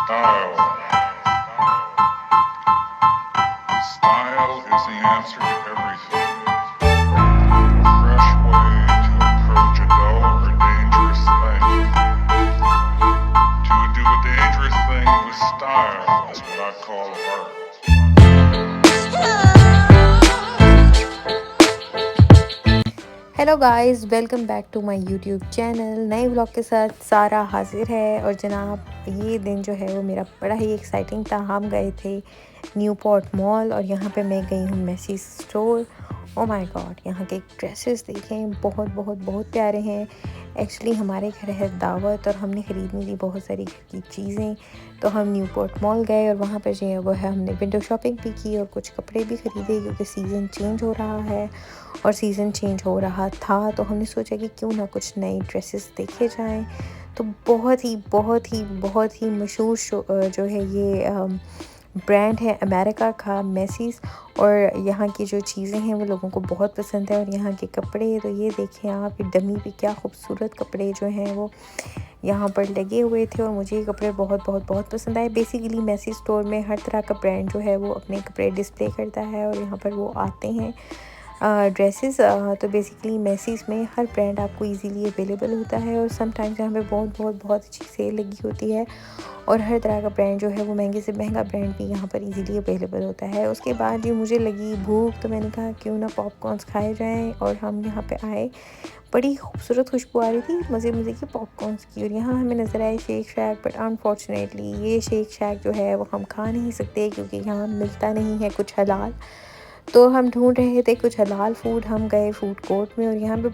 Style. Style is the answer to everything. A fresh way to approach a dull or dangerous thing. To do a dangerous thing with style is what I call art. Hello guys, welcome back to my YouTube channel. नए vlog के साथ सारा हाजिर है। और जनाब, ये दिन जो है वो मेरा बड़ा ही एक्साइटिंग था। हम गए थे न्यूपोर्ट मॉल और यहाँ पे मैं गई हूँ Macy's store. Oh my god, यहाँ के ड्रेसेस देखें, बहुत बहुत बहुत प्यारे हैं। एक्चुअली हमारे घर है दावत और हमने ख़रीदनी थी बहुत सारी घर की चीज़ें, तो हम न्यूपोर्ट मॉल गए और वहाँ पर जो है वो है हमने विंडो शॉपिंग भी की और कुछ कपड़े भी ख़रीदे, क्योंकि सीज़न चेंज हो रहा है और सीज़न चेंज हो रहा था तो हमने सोचा कि क्यों ना कुछ नई ड्रेसेस देखे जाएं। तो बहुत ही मशहूर जो है ये ब्रांड है अमेरिका का, मैसीज़। और यहाँ की जो चीज़ें हैं वो लोगों को बहुत पसंद है। और यहाँ के कपड़े तो ये देखें आप, ये डमी पे क्या खूबसूरत कपड़े जो हैं वो यहाँ पर लगे हुए थे और मुझे ये कपड़े बहुत बहुत बहुत पसंद आए। बेसिकली मैसी स्टोर में हर तरह का ब्रांड जो है वो अपने कपड़े डिस्प्ले करता है और यहाँ पर वो आते हैं ड्रेसेस। तो बेसिकली मैसीज़ में हर ब्रांड आपको इजीली अवेलेबल होता है और समटाइम्स यहाँ पे बहुत अच्छी सेल लगी होती है और हर तरह का ब्रांड जो है वो महंगे से महंगा ब्रांड भी यहाँ पर इजीली अवेलेबल होता है। उसके बाद ये मुझे लगी भूख, तो मैंने कहा क्यों ना पॉपकॉर्न्स खाए जाएं और हम यहाँ पे आए। बड़ी खूबसूरत खुशबू आ रही थी मज़े की पॉपकॉर्न्स की। और यहाँ हमें नज़र आए शेक शैक, बट अनफॉर्चुनेटली ये शेक शैक जो है वो हम खा नहीं सकते क्योंकि यहाँ मिलता नहीं है कुछ हलाल। तो हम ढूंढ रहे थे कुछ हलाल फूड। हम गए फूड कोर्ट में और यहाँ पे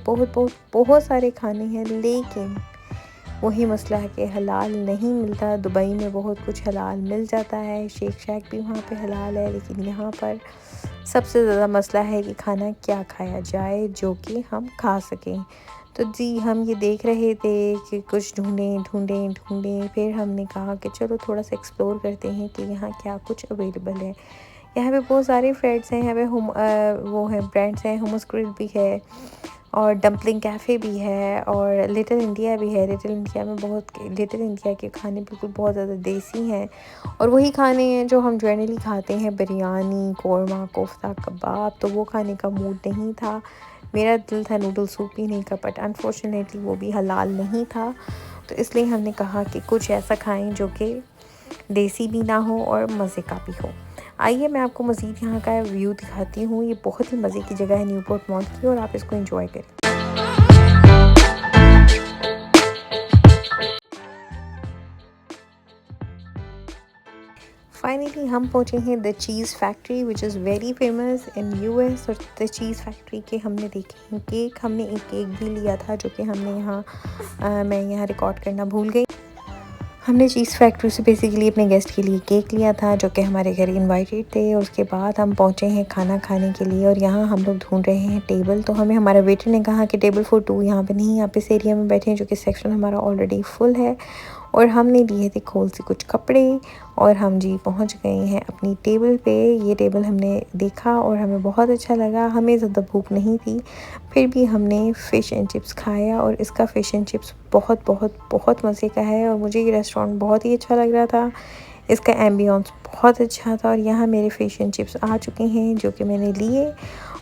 बहुत सारे खाने हैं, लेकिन वही मसला है कि हलाल नहीं मिलता। दुबई में बहुत कुछ हलाल मिल जाता है, शेक शैक भी वहाँ पे हलाल है, लेकिन यहाँ पर सबसे ज़्यादा मसला है कि खाना क्या खाया जाए जो कि हम खा सकें। तो जी, हम ये देख रहे थे कि कुछ ढूंढें। फिर हमने कहा कि चलो थोड़ा सा एक्सप्लोर करते हैं कि यहाँ क्या कुछ अवेलेबल है। यहाँ पे बहुत सारे फ्रेड्स हैं, यहाँ पे वो हैं ब्रांड्स हैं, हुमस ग्रिल भी है और डम्पलिंग कैफ़े भी है और लिटिल इंडिया भी है। लिटिल इंडिया के खाने बिल्कुल बहुत ज़्यादा देसी हैं और वही खाने हैं जो हम जनरली खाते हैं, बिरयानी, कोरमा, कोफ्ता, कबाब। तो वो खाने का मूड नहीं था। मेरा दिल था नूडल सूप पीने का, बट अनफॉर्चुनेटली वो भी हलाल नहीं था। तो इसलिए हमने कहा कि कुछ ऐसा खाएं जो कि देसी भी ना हो और मज़े का भी हो। आइए मैं आपको मज़ीद यहाँ का व्यू दिखाती हूँ। ये बहुत ही मज़े की जगह है न्यूपोर्ट मॉल की और आप इसको एंजॉय करें। फाइनली हम पहुँचे हैं the cheese factory, which is very famous in US. और द चीज़ फैक्ट्री के हमने देखे हैं केक। हमने एक केक भी लिया था जो कि हमने मैं यहाँ रिकॉर्ड करना भूल गई। हमने चीज़ फैक्ट्री से बेसिकली अपने गेस्ट के लिए केक लिया था जो कि हमारे घर इनवाइटेड थे। उसके बाद हम पहुँचे हैं खाना खाने के लिए और यहाँ हम लोग ढूंढ रहे हैं टेबल। तो हमें हमारा वेटर ने कहा कि टेबल फॉर 2 यहाँ पे नहीं, आप इस एरिया में बैठे हैं, जो कि सेक्शन हमारा ऑलरेडी फुल है। और हमने लिए थे खोल से कुछ कपड़े और हम जी पहुंच गए हैं अपनी टेबल पे। ये टेबल हमने देखा और हमें बहुत अच्छा लगा। हमें ज़्यादा भूख नहीं थी, फिर भी हमने फ़िश एंड चिप्स खाया और इसका फ़िश एंड चिप्स बहुत मज़े का है और मुझे ये रेस्टोरेंट बहुत ही अच्छा लग रहा था। इसका एम्बियंस बहुत अच्छा था और यहाँ मेरे फ़िश एंड चिप्स आ चुके हैं जो कि मैंने लिए।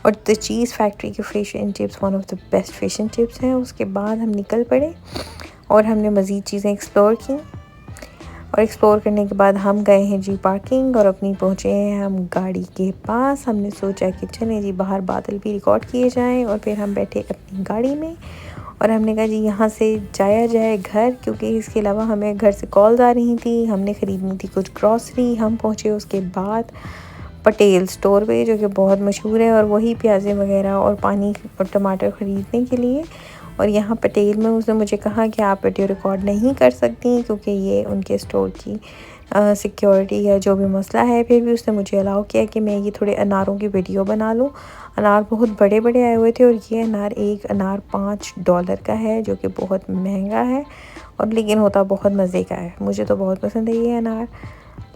और द चीज़ फैक्ट्री के fish and chips one of the best fish and chips हैं। उसके बाद हम निकल पड़े और हमने मज़ीद चीज़ें एक्सप्लोर की और एक्सप्लोर करने के बाद हम गए हैं जी पार्किंग और अपनी पहुँचे हैं हम गाड़ी के पास। हमने सोचा कि चलें जी बाहर बादल भी रिकॉर्ड किए जाएं और फिर हम बैठे अपनी गाड़ी में और हमने कहा जी यहाँ से जाया जाए घर, क्योंकि इसके अलावा हमें घर से कॉल्स आ रही थी। हमने ख़रीदनी थी कुछ ग्रॉसरी। हम पहुँचे उसके बाद पटेल स्टोर पे जो कि बहुत मशहूर है और वही प्याज़े वगैरह और पानी और टमाटर ख़रीदने के लिए। और यहाँ पटेल में उसने मुझे कहा कि आप वीडियो रिकॉर्ड नहीं कर सकती क्योंकि ये उनके स्टोर की सिक्योरिटी या जो भी मसला है। फिर भी उसने मुझे अलाउ किया कि मैं ये थोड़े अनारों की वीडियो बना लूँ। अनार बहुत बड़े बड़े आए हुए थे और ये एक अनार $5 का है जो कि बहुत महंगा है और लेकिन होता बहुत मज़े का है। मुझे तो बहुत पसंद है ये अनार,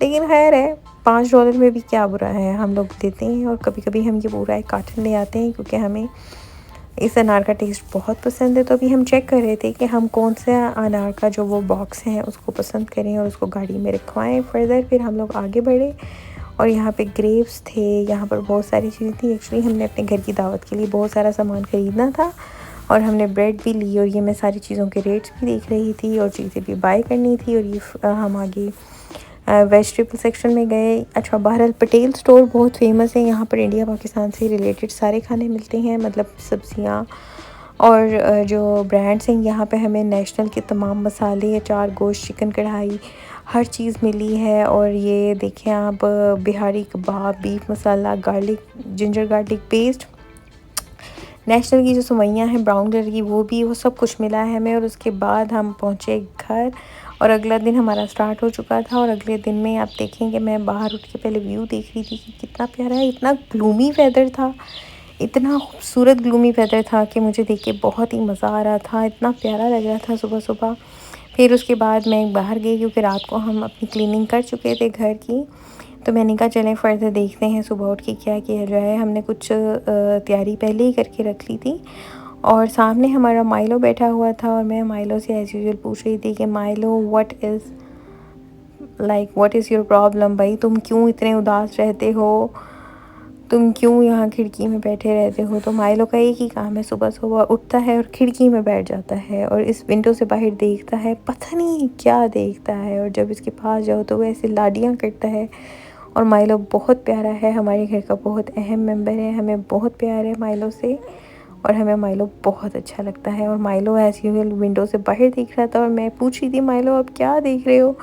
लेकिन खैर है, $5 में भी क्या बुरा है, हम लोग देते हैं। और कभी कभी हम ये पूरा एक कार्टन ले आते हैं क्योंकि हमें इस अनार का टेस्ट बहुत पसंद है। तो अभी हम चेक कर रहे थे कि हम कौन सा अनार का जो वो बॉक्स है उसको पसंद करें और उसको गाड़ी में रखवाएं। फर्दर फिर हम लोग आगे बढ़े और यहाँ पे ग्रेप्स थे, यहाँ पर बहुत सारी चीज़ें थी। एक्चुअली हमने अपने घर की दावत के लिए बहुत सारा सामान ख़रीदना था और हमने ब्रेड भी ली और ये मैं सारी चीज़ों के रेट्स भी देख रही थी और चीज़ें भी बाय करनी थी। और ये हम आगे वेजिटेबल सेक्शन में गए। अच्छा, बहरहाल पटेल स्टोर बहुत फेमस है, यहाँ पर इंडिया पाकिस्तान से रिलेटेड सारे खाने मिलते हैं, मतलब सब्जियाँ और जो ब्रांड्स हैं। यहाँ पे हमें नेशनल के तमाम मसाले, अचार, गोश्त, चिकन कढ़ाई, हर चीज़ मिली है। और ये देखें आप, बिहारी कबाब, beef masala, garlic, ginger garlic paste, national की जो सवैयाँ हैं ब्राउन कलर की वो सब कुछ मिला है हमें। और उसके बाद हम पहुँचे घर और अगला दिन हमारा स्टार्ट हो चुका था। और अगले दिन में आप देखेंगे, मैं बाहर उठ के पहले व्यू देख रही थी कि कितना प्यारा है। इतना ग्लूमी वेदर था, इतना खूबसूरत ग्लूमी वेदर था कि मुझे देख के बहुत ही मज़ा आ रहा था, इतना प्यारा लग रहा था सुबह सुबह। फिर उसके बाद मैं बाहर गई क्योंकि रात को हम अपनी क्लीनिंग कर चुके थे घर की। तो मैंने कहा चलें फ़र्दर देखते हैं सुबह उठ के क्या किया जाए। हमने कुछ तैयारी पहले ही करके रख ली थी। और सामने हमारा माइलो बैठा हुआ था और मैं माइलो से एज़ यूजुअल पूछ रही थी कि Milo, what is your problem, भाई तुम क्यों इतने उदास रहते हो, तुम क्यों यहाँ खिड़की में बैठे रहते हो। तो माइलो का एक ही काम है, सुबह सुबह उठता है और खिड़की में बैठ जाता है और इस विंडो से बाहर देखता है, पता नहीं क्या देखता है। और जब इसके पास जाओ तो वो ऐसे लाडियाँ करता है। और माइलो बहुत प्यारा है, हमारे घर का बहुत अहम मेंबर है, हमें बहुत प्यार है माइलो से और हमें माइलो बहुत अच्छा लगता है। और माइलो एज़ यूजुअल विंडो से बाहर देख रहा था और मैं पूछ रही थी, माइलो आप क्या देख रहे हो,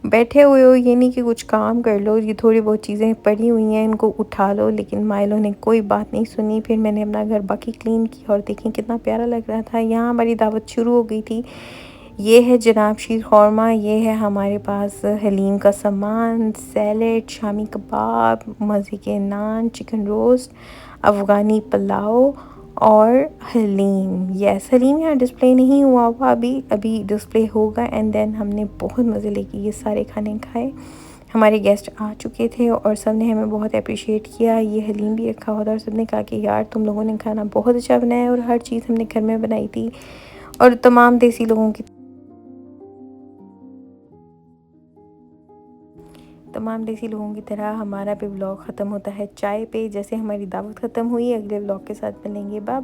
बैठे हुए हो, ये नहीं कि कुछ काम कर लो, ये थोड़ी बहुत चीज़ें पड़ी हुई हैं इनको उठा लो। लेकिन माइलो ने कोई बात नहीं सुनी। फिर मैंने अपना घर बाकी क्लीन किया और देखें कितना प्यारा लग रहा था। यहाँ हमारी दावत शुरू हो गई थी। ये है जनाब शीर खौरमा, ये है हमारे पास हलीम का सामान, सैलेड, शामी कबाब, मज़े के नान, चिकन रोस्ट, अफ़गानी पुलाव और हलीम। यस, हलीम यहाँ डिस्प्ले नहीं हुआ अभी डिस्प्ले होगा। एंड देन हमने बहुत मज़े लेके ये सारे खाने खाए। हमारे गेस्ट आ चुके थे और सब ने हमें बहुत अप्रिशिएट किया। ये हलीम भी रखा हुआ था और सब ने कहा कि यार तुम लोगों ने खाना बहुत अच्छा बनाया। और हर चीज़ हमने घर में बनाई थी और तमाम देसी लोगों की तरह हमारा भी व्लॉग ख़त्म होता है चाय पे। जैसे हमारी दावत ख़त्म हुई, अगले व्लॉग के साथ मिलेंगे। बाय।